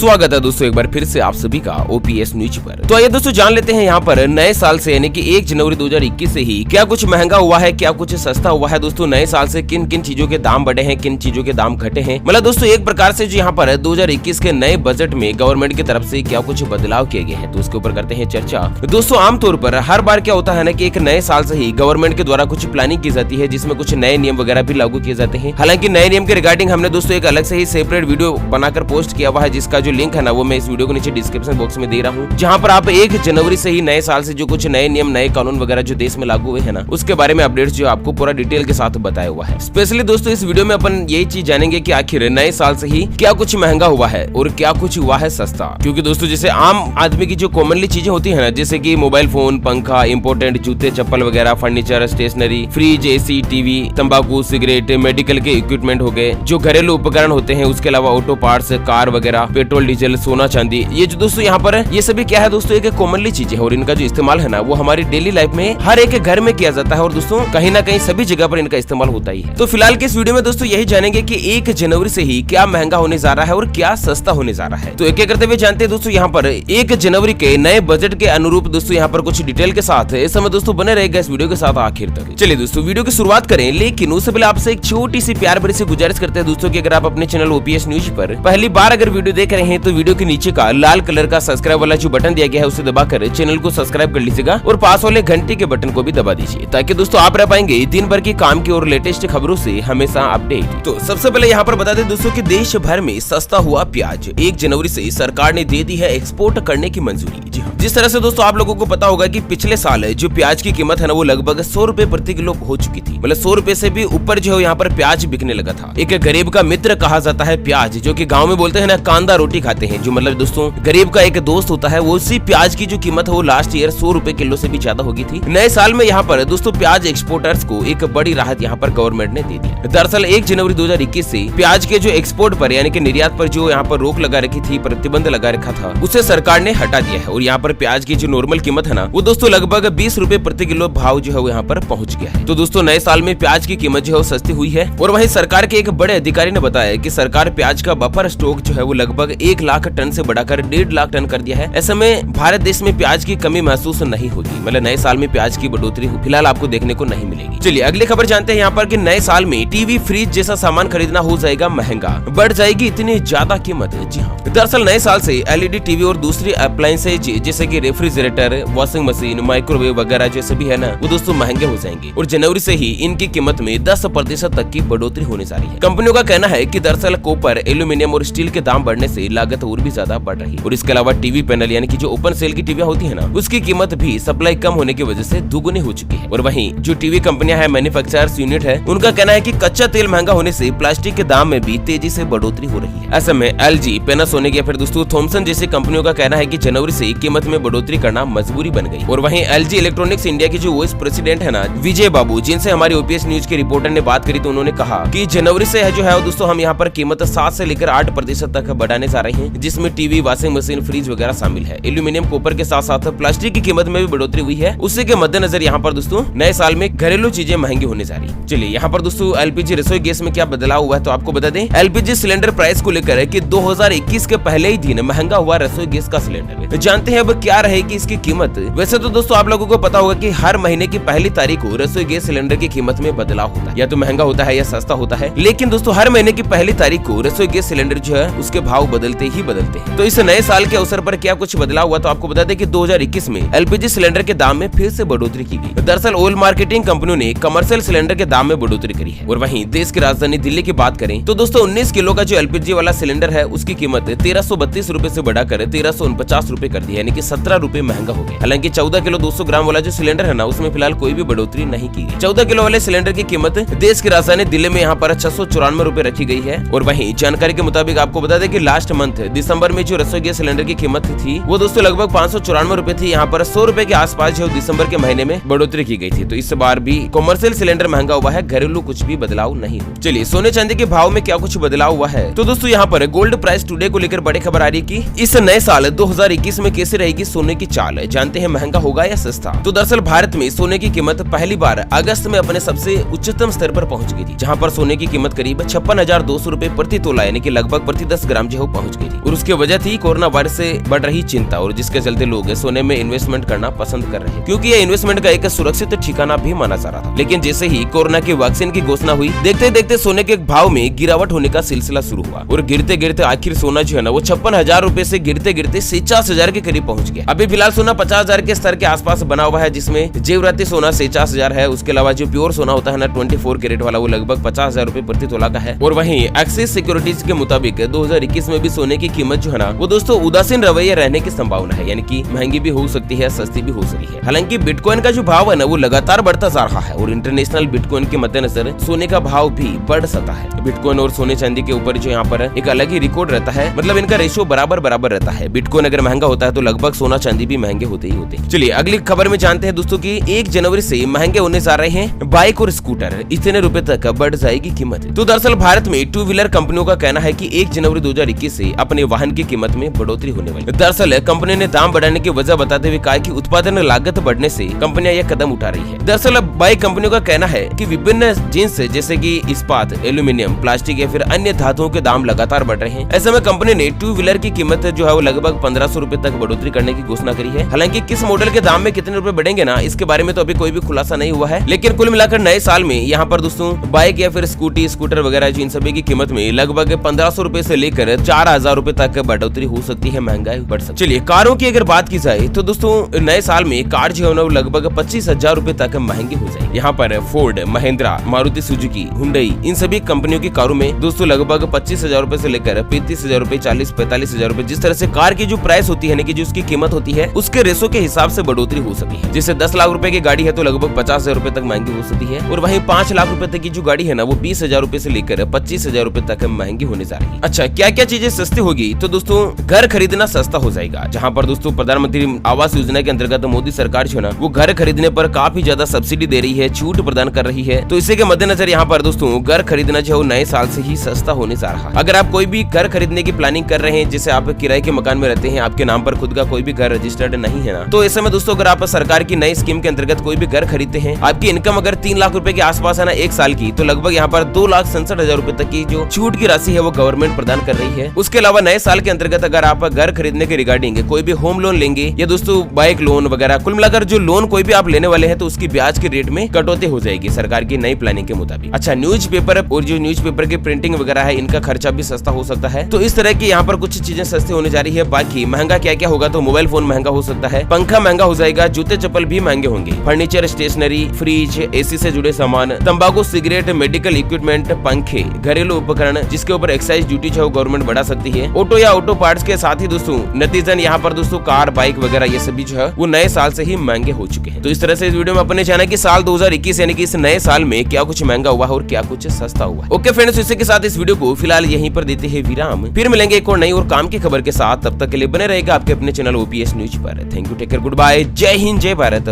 स्वागत है दोस्तों एक बार फिर से आप सभी का ओपीएस न्यूज पर। तो आइए दोस्तों जान लेते हैं यहाँ पर नए साल से यानी कि 1 जनवरी 2021 से ही क्या कुछ महंगा हुआ है, क्या कुछ सस्ता हुआ है। दोस्तों नए साल से किन किन चीजों के दाम बढ़े हैं, किन चीजों के दाम घटे हैं। मतलब दोस्तों एक प्रकार से जो यहाँ पर 2021 के नए बजट में गवर्नमेंट की तरफ से क्या कुछ बदलाव किए गए हैं, तो उसके ऊपर करते हैं चर्चा। दोस्तों आमतौर पर हर बार क्या होता है ना कि एक नए साल से ही गवर्नमेंट के द्वारा कुछ प्लानिंग की जाती है, जिसमें कुछ नए नियम वगैरह भी लागू किए जाते हैं। हालांकि नए नियम के रिगार्डिंग हमने दोस्तों एक अलग से ही सेपरेट वीडियो बनाकर पोस्ट किया हुआ है, जिसका जो लिंक है ना वो मैं इस वीडियो को नीचे डिस्क्रिप्शन बॉक्स में दे रहा हूँ, जहाँ पर आप 1 जनवरी से ही नए साल से जो कुछ नए नियम, नए कानून वगैरह जो देश में लागू हुए हैं ना, उसके बारे में अपडेट्स जो आपको पूरा डिटेल के साथ बताया हुआ है। स्पेशली दोस्तों इस वीडियो में अपन यही चीज जानेंगे कि आखिर नए साल से ही क्या कुछ महंगा हुआ है और क्या कुछ हुआ है सस्ता। क्योंकि दोस्तों जैसे आम आदमी की जो कॉमनली चीजें होती है ना, जैसे कि मोबाइल फोन, पंखा, इम्पोर्टेंट जूते चप्पल वगैरह, furniture, stationery, fridge, AC, TV, तंबाकू, सिगरेट, मेडिकल के इक्विपमेंट हो गए, जो घरेलू उपकरण होते हैं, उसके अलावा ऑटो पार्ट्स, कार वगैरह, पेट्रोल, डीजल, सोना, चांदी, ये जो दोस्तों यहाँ पर ये सभी क्या है दोस्तों एक कॉमनली चीजें है और इनका जो इस्तेमाल है ना वो हमारी डेली लाइफ में हर एक घर में किया जाता है और दोस्तों कहीं ना कहीं सभी जगह पर इनका इस्तेमाल होता ही है। तो फिलहाल के इस वीडियो में दोस्तों यही जानेंगे कि 1 जनवरी से ही क्या महंगा होने जा रहा है और क्या सस्ता होने जा रहा है। तो एक एक करते हुए जानते हैं दोस्तों यहाँ पर 1 जनवरी के नए बजट के अनुरूप दोस्तों यहाँ पर कुछ डिटेल के साथ इस समय दोस्तों बने रहेगा इस वीडियो के साथ आखिर तक। चलिए दोस्तों वीडियो की शुरुआत करें, लेकिन उससे पहले आपसे एक छोटी सी प्यार भरी सी गुजारिश करते हैं दोस्तों की अगर आप अपने चैनल ओपीएस न्यूज पर पहली बार अगर वीडियो देख रहे हैं तो वीडियो के नीचे का लाल कलर का सब्सक्राइब वाला जो बटन दिया गया है उसे दबाकर चैनल को सब्सक्राइब कर लीजिएगा और पास वाले घंटे के बटन को भी दबा दीजिए, ताकि दोस्तों आप रह पाएंगे दिन भर की काम की और लेटेस्ट खबरों से हमेशा अपडेट। तो सबसे पहले यहाँ पर बता दें दोस्तों कि देश भर में सस्ता हुआ प्याज 1 जनवरी से सरकार ने दे दी है एक्सपोर्ट करने की मंजूरी। जी हाँ, जिस तरह से दोस्तों आप लोगों को पता होगा कि पिछले साल जो प्याज की कीमत है ना वो लगभग 100 रुपए प्रति किलो हो चुकी थी। मतलब 100 रुपए से भी ऊपर जो है यहाँ पर प्याज बिकने लगा था। एक गरीब का मित्र कहा जाता है प्याज, जो कि गाँव में बोलते हैं ना कांदा रोटी खाते हैं, जो मतलब दोस्तों गरीब का एक दोस्त होता है। वो उसी प्याज की जो कीमत है वो लास्ट ईयर 100 रुपए किलो से भी ज्यादा होगी थी। नए साल में यहाँ पर दोस्तों प्याज एक्सपोर्टर्स को एक बड़ी राहत यहाँ पर गवर्नमेंट ने दे दी। दरअसल 1 जनवरी 2021 से प्याज के जो एक्सपोर्ट पर यानी कि निर्यात पर जो यहाँ पर रोक लगा रखी थी, प्रतिबंध लगा रखा था, उसे सरकार ने हटा दिया है और यहाँ पर प्याज की जो नॉर्मल कीमत है ना वो दोस्तों लगभग 20 रुपए प्रति किलो भाव जो है वो यहाँ पर पहुंच गया है। तो दोस्तों नए साल में प्याज की कीमत जो है सस्ती हुई है और वहीं सरकार के एक बड़े अधिकारी ने बताया कि सरकार प्याज का बफर स्टॉक जो है वो लगभग 1 लाख टन से बढ़ाकर 1.5 लाख टन कर दिया है। ऐसे में भारत देश में प्याज की कमी महसूस नहीं होगी। मतलब नए साल में प्याज की बढ़ोतरी फिलहाल आपको देखने को नहीं मिलेगी। चलिए अगली खबर जानते हैं यहाँ पर कि नए साल में टीवी, फ्रिज जैसा सामान खरीदना हो जाएगा महंगा, बढ़ जाएगी इतनी ज्यादा कीमत। जी हाँ, दरअसल नए साल से एलईडी टीवी और दूसरी अप्लायंसेज जैसे कि रेफ्रिजरेटर, वॉशिंग मशीन, माइक्रोवेव वगैरह जैसे भी है ना वो दोस्तों महंगे हो जाएंगे और जनवरी से ही इनकी कीमत में 10% तक की बढ़ोतरी होने जा रही है। कंपनियों का कहना है कि दरअसल कॉपर, एल्यूमिनियम और स्टील के दाम बढ़ने से लागत और भी ज्यादा बढ़ रही है और इसके अलावा टीवी पैनल यानी कि जो ओपन सेल की टीवी होती है ना उसकी कीमत भी सप्लाई कम होने की वजह से दुगुनी हो चुकी है। और वहीं जो टीवी कंपनियां है, मैन्युफैक्चरर्स यूनिट है, उनका कहना है कि कच्चा तेल महंगा होने से प्लास्टिक के दाम में भी तेजी से बढ़ोतरी हो रही है। ऐसे में एलजी, पैनासोनिक या फिर दोस्तों थॉमसन जैसी कंपनियों का कहना है कि जनवरी से कीमत में बढ़ोतरी करना मजबूरी बन गई। और वहीं एलजी इलेक्ट्रॉनिक्स इंडिया के जो वाइस प्रेसिडेंट है ना विजय बाबू, जिनसे हमारी ओपीएस न्यूज के रिपोर्टर ने बात करी, तो उन्होंने कहा कि जनवरी से है जो है दोस्तों हम यहाँ पर कीमत 7 से लेकर 8% तक बढ़ाने जा रहे हैं, जिसमें टीवी, वॉशिंग मशीन, फ्रिज वगैरह शामिल है। एल्यूमिनियम, कॉपर के साथ साथ प्लास्टिक की कीमत में भी बढ़ोतरी हुई है। उसी के मद्देनजर यहाँ पर दोस्तों नए साल में घरेलू चीजें महंगी होने जा रही है। चलिए यहाँ पर दोस्तों एलपीजी रसोई गैस में क्या बदलाव हुआ है तो आपको बता दें, एलपीजी सिलेंडर प्राइस को लेकर कि 2021 के पहले ही दिन महंगा हुआ रसोई गैस का सिलेंडर। जानते हैं अब क्या रहेगी इसकी कीमत। वैसे तो दोस्तों आप लोगों को पता होगा कि हर महीने की पहली तारीख को रसोई गैस सिलेंडर की कीमत में बदलाव होता है, या तो महंगा होता है या सस्ता होता है। लेकिन दोस्तों हर महीने की पहली तारीख को रसोई गैस सिलेंडर जो है उसके भाव बदलते ही बदलते हैं। तो इस नए साल के अवसर पर क्या कुछ बदलाव हुआ तो आपको बता दें कि 2021 में एलपीजी सिलेंडर के दाम में फिर से बढ़ोतरी की गई। दरअसल ऑयल मार्केटिंग कंपनियों ने कमर्शियल सिलेंडर के दाम में बढ़ोतरी करी है। और वहीं देश की राजधानी दिल्ली की बात करें तो दोस्तों 19 किलो का जो एलपीजी वाला सिलेंडर है उसकी कीमत 1332 रुपए से बढ़ाकर 1349 रुपए कर दी, यानी कि 17 रुपए महंगा हो गया। हालांकि 14 किलो 200 ग्राम वाला जो सिलेंडर है ना उसमें फिलहाल कोई भी बढ़ोतरी नहीं की गई। 14 किलो वाले सिलेंडर की कीमत देश की राजधानी दिल्ली में यहाँ पर 694 रुपए रखी गई है। और वहीं जानकारी के मुताबिक आपको बता दें कि लास्ट मंथ दिसंबर में जो रसोई गैस सिलेंडर की कीमत थी वो दोस्तों लगभग 594 रुपए थी। यहाँ पर 100 रुपए के आसपास जो दिसंबर के महीने में बढ़ोतरी की गई थी। तो इस बार भी कमर्शियल सिलेंडर महंगा हुआ है, घरेलू कुछ भी बदलाव नहीं हुआ। चलिए सोने चांदी के भाव में क्या कुछ बदलाव हुआ है तो दोस्तों यहाँ पर गोल्ड प्राइस टुडे को लेकर बड़ी खबर आ रही है कि इस नए साल 2021 में कैसे रहेगी सोने की चाल। जानते हैं महंगा होगा या सस्ता। तो दरअसल भारत में सोने की कीमत पहली बार अगस्त में अपने सबसे उच्चतम स्तर पर पहुंच गई थी, जहां पर सोने की कीमत करीब 56,200 रुपए प्रति तोला यानी कि लगभग प्रति 10 ग्राम जो पहुंच पहुंच गई थी और उसकी वजह थी कोरोना वायरस से बढ़ रही चिंता, और जिसके चलते लोग सोने में इन्वेस्टमेंट करना पसंद कर रहे हैं, क्योंकि यह इन्वेस्टमेंट का एक सुरक्षित ठिकाना भी माना जा रहा था। लेकिन जैसे ही कोरोना की वैक्सीन की घोषणा हुई, देखते देखते सोने के भाव में गिरावट होने का सिलसिला शुरू हुआ और गिरते गिरते आखिर सोना जो है ना वो 56,000 रुपए से गिरते गिरते 50,000 के करीब पहुंच गया। अभी फिलहाल सोना 50,000 के स्तर के आसपास बना हुआ है, जिसमें जेवराती सोना 50,000 है। उसके अलावा जो प्योर सोना होता है ना 24 कैरेट वाला, वो लगभग 50,000 रुपए प्रति तोला का है। और वहीं एक्सिस सिक्योरिटीज के मुताबिक 2021 में भी सोने की कीमत जो है ना वो दोस्तों उदासीन रवैया रहने की संभावना है, यानी कि महंगी भी हो सकती है, सस्ती भी हो सकती है। हालांकि बिटकॉइन का जो भाव है ना वो लगातार बढ़ता जा रहा है और इंटरनेशनल बिटकॉइन के मद्देनजर सोने का भाव भी बढ़ सकता है। बिटकॉइन और सोने चांदी के ऊपर जो यहाँ पर एक अलग ही रिकॉर्ड रहता है, मतलब इनका रेशियो बराबर रहता है। बिटकॉइन अगर महंगा होता है तो लगभग सोना चांदी भी महंगे होते ही होते हैं। चलिए अगली खबर में जानते हैं दोस्तों की 1 जनवरी से महंगे होने जा रहे हैं बाइक और स्कूटर, इतने रुपए तक बढ़ जाएगी कीमत। तो दरअसल भारत में 2 व्हीलर कंपनियों का कहना है कि 1 जनवरी 2021 से अपने वाहन की कीमत में बढ़ोतरी होने वाली। दरअसल कंपनी ने दाम बढ़ाने की वजह बताते हुए कहा कि उत्पादन लागत बढ़ने से कंपनियां यह कदम उठा रही है। दरअसल बाइक कंपनियों का कहना है कि विभिन्न जिन्स जैसे कि इस्पात, एल्यूमिनियम, प्लास्टिक या फिर अन्य धातुओं के दाम लगातार बढ़ रहे हैं। ऐसे में कंपनी ने 2 व्हीलर की कीमत जो है वो लगभग 1500 रुपए तक बढ़ोतरी करने की घोषणा करी है। हालांकि किस मॉडल के दाम में कितने रुपए बढ़ेंगे ना, इसके बारे में तो अभी कोई भी खुलासा नहीं हुआ है। लेकिन कुल मिलाकर नए साल में यहाँ पर दोस्तों बाइक या फिर स्कूटी, स्कूटर वगैरह इन सभी की कीमत में लगभग 1500 रुपए से लेकर 4000 रुपए तक बढ़ोतरी हो सकती है, महंगाई बढ़ सकती है। चलिए कारों की अगर बात की जाए तो दोस्तों नए साल में कार जो है लगभग 25,000 रुपए तक महंगी हो जाएगी। यहाँ पर Ford, Mahindra, Maruti Suzuki, Hyundai इन सभी कंपनियों की कारों में दोस्तों लगभग 25,000 रुपए से लेकर 35,000 रुपए, 40-45,000 रुपए, जिस तरह से कार की जो प्राइस होती है, कि जो उसकी कीमत होती है उसके रेशो के हिसाब से बढ़ोतरी हो सकती है। जैसे 10 लाख रुपए की गाड़ी है तो लगभग 50,000 रुपए तक महंगी हो सकती है, और वहीं 5 लाख रुपए तक की जो गाड़ी है ना वो 20,000 रुपए से लेकर 25,000 रुपए तक महंगी होने जा रही है। अच्छा, क्या क्या चीजें सस्ती होगी? तो दोस्तों घर खरीदना सस्ता हो जाएगा, जहाँ पर दोस्तों प्रधानमंत्री आवास योजना के अंतर्गत मोदी सरकार जो है ना वो घर खरीदने पर काफी ज्यादा सब्सिडी दे रही है, छूट प्रदान कर रही है। तो इसी के मद्देनजर यहाँ पर दोस्तों घर खरीदना जो है नए साल से ही सस्ता होने जा रहा है। अगर आप कोई भी घर खरीदने की प्लानिंग कर रहे हैं, जैसे आप किराए के मकान में रहते हैं, आपके नाम पर खुद का कोई भी घर रजिस्टर्ड नहीं है ना, तो ऐसे में दोस्तों अगर आप सरकार की नई स्कीम के अंतर्गत कोई भी घर खरीदते हैं, आपकी इनकम अगर 3 लाख रुपए के आसपास है ना 1 साल की, तो लगभग यहाँ पर 2,67,000 रुपए तक की जो छूट की राशि है वो गवर्नमेंट प्रदान कर रही है। उसके अलावा नए साल के अंतर्गत अगर आप घर खरीदने के रिगार्डिंग कोई भी होम लोन लेंगे या दोस्तों बाइक लोन वगैरह, कुल मिलाकर जो लोन कोई भी आप लेने वाले हैं तो उसकी ब्याज के रेट में कटौती हो जाएगी सरकार की नई प्लानिंग के मुताबिक। अच्छा, न्यूज़पेपर और जो न्यूज़पेपर की प्रिंटिंग वगैरह है इनका खर्चा भी सस्ता हो सकता है। तो इस तरह की यहाँ पर कुछ चीजें सस्ती होने जा रही है। बाकी महंगा क्या क्या होगा? तो मोबाइल फोन महंगा हो सकता है, पंखा महंगा हो जाएगा, जूते चप्पल भी महंगे होंगे, फर्नीचर, स्टेशनरी, फ्रिज, एसी से जुड़े सामान, तंबाकू, सिगरेट, मेडिकल इक्विपमेंट, पंखे, घरेलू उपकरण जिसके ऊपर एक्साइज ड्यूटी जो गवर्नमेंट बढ़ा सकती है, ऑटो या ऑटो पार्ट्स के साथ ही दोस्तों नतीजन यहाँ पर दोस्तों कार, बाइक वगैरह ये सभी जो है वो नए साल से ही महंगे हो चुके हैं। तो इस तरह से इस वीडियो में अपने जाना कि साल 2021 यानी कि इस नए साल में क्या कुछ महंगा हुआ है और क्या कुछ सस्ता हुआ है। ओके फ्रेंड्स, इसी के साथ इस वीडियो को फिलहाल यहीं पर देते हैं विराम। फिर मिलेंगे एक और नई और काम की खबर के साथ, तब तक के लिए बने रहेगा आपके अपने चैनल ओपीएस न्यूज पर। Thank you, take care, good bye, जय हिंद, जय भारत।